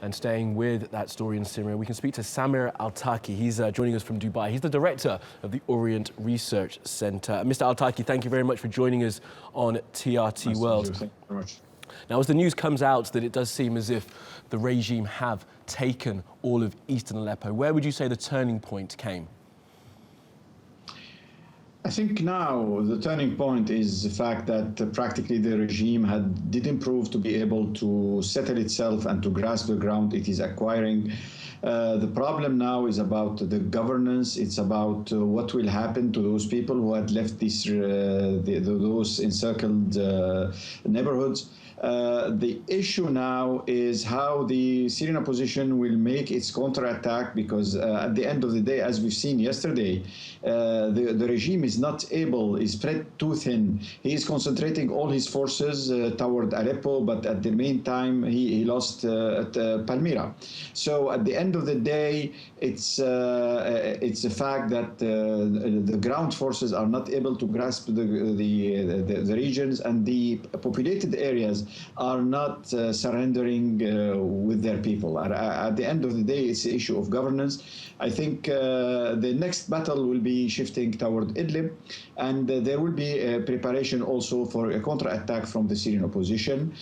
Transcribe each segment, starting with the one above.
And staying with that story in Syria, we can speak to Samir Altaqi. He's joining us from Dubai. He's the director of the Orient Research Centre. Mr. Altaqi, thank you very much for joining us on TRT World. Thank you very much. Now, as the news comes out that it does seem as if the regime have taken all of eastern Aleppo, where would you say the turning point came? I think now the turning point is the fact that practically the regime didn't prove to be able to settle itself and to grasp the ground it is acquiring. The problem now is about the governance. It's about what will happen to those people who had left those encircled neighborhoods. The issue now is how the Syrian opposition will make its counterattack, because at the end of the day, as we've seen yesterday, the regime is not able, is spread too thin. He is concentrating all his forces toward Aleppo, but at the meantime, he lost at Palmyra. So at the end of the day, it's a fact that the ground forces are not able to grasp the regions, and the populated areas are not surrendering with their people. At the end of the day, it's an issue of governance. I think the next battle will be shifting toward Idlib, and there will be a preparation also for a counterattack from the Syrian opposition,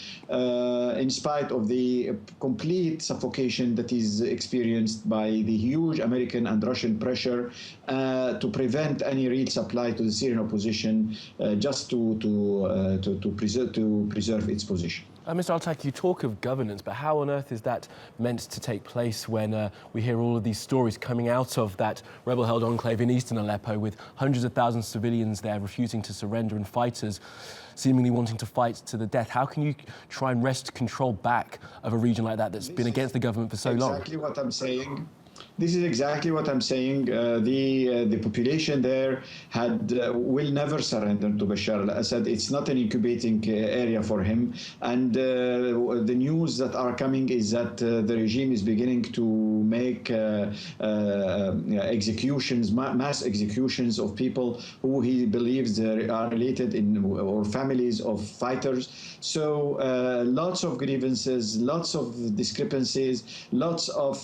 in spite of the complete suffocation that is experienced by the huge American and Russian pressure to prevent any real supply to the Syrian opposition, just to preserve its position. Mr. Altaqi, you talk of governance, but how on earth is that meant to take place when we hear all of these stories coming out of that rebel-held enclave in eastern Aleppo, with hundreds of thousands of civilians there refusing to surrender and fighters seemingly wanting to fight to the death? How can you try and wrest control back of a region like that that's been against the government for so long? Exactly what I'm saying. This is exactly what I'm saying. The population there will never surrender to Bashar al-Assad. It's not an incubating area for him. And the news that are coming is that the regime is beginning to make executions, mass executions of people who he believes are related or families of fighters. So lots of grievances, lots of discrepancies, lots of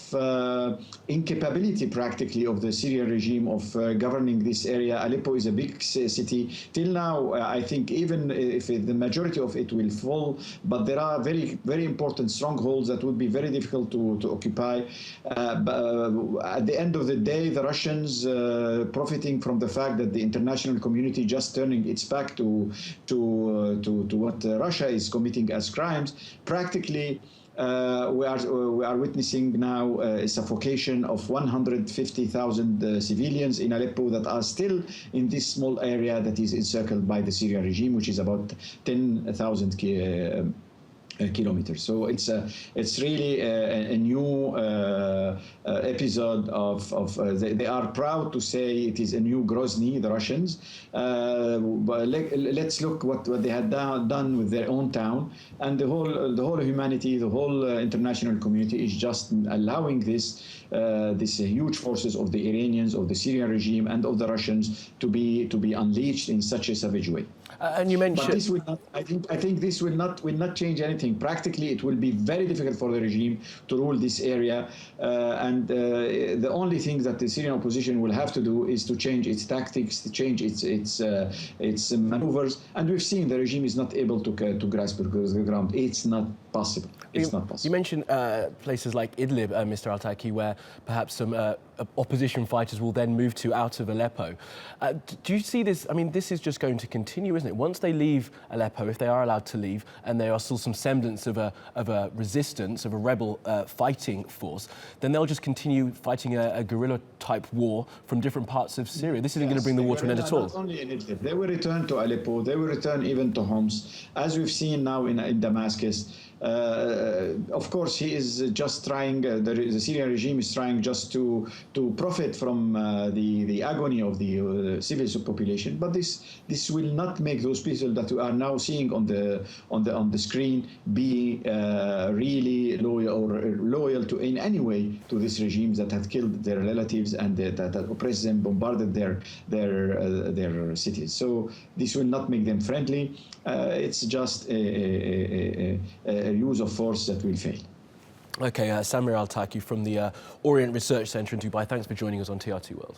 incapability practically of the Syrian regime of governing this area. Aleppo is a big city. Till now, I think even if the majority of it will fall, but there are very, very important strongholds that would be very difficult to occupy. But at the end of the day, the Russians, profiting from the fact that the international community just turning its back to what Russia is committing as crimes, practically we are witnessing now a suffocation of 150,000 civilians in Aleppo that are still in this small area that is encircled by the Syrian regime, which is about 10,000 kilometers. So it's really a new episode of they are proud to say it is a new Grozny, the Russians. But let's look what they had done with their own town, and the whole humanity, the whole international community is just allowing these huge forces of the Iranians, of the Syrian regime, and of the Russians to be unleashed in such a savage way. And you mentioned, but this will not. I think this will not change anything. Practically, it will be very difficult for the regime to rule this area, and the only thing that the Syrian opposition will have to do is to change its tactics, to change its maneuvers. And we've seen the regime is not able to grasp the ground. It's not possible. It's not possible. You mentioned places like Idlib, Mr. Altaqi, where perhaps some opposition fighters will then move to out of Aleppo. Do you see this? I mean, this is just going to continue, isn't it? Once they leave Aleppo, if they are allowed to leave, and there are still some semblance of a resistance, of a rebel fighting force, then they'll just continue fighting a guerrilla-type war from different parts of Syria. This isn't going to bring the war to an end at all. Not only in Idlib. They will return to Aleppo. They will return even to Homs, as we've seen now in Damascus. Of course, he is just trying. The Syrian regime is trying just to profit from the agony of the civil population. But this will not make those people that we are now seeing on the screen be really loyal to in any way to this regime that had killed their relatives and that oppressed them, bombarded their cities. So this will not make them friendly. It's just a use of force that will fail. Okay, Samir Altaqi from the Orient Research Centre in Dubai. Thanks for joining us on TRT World.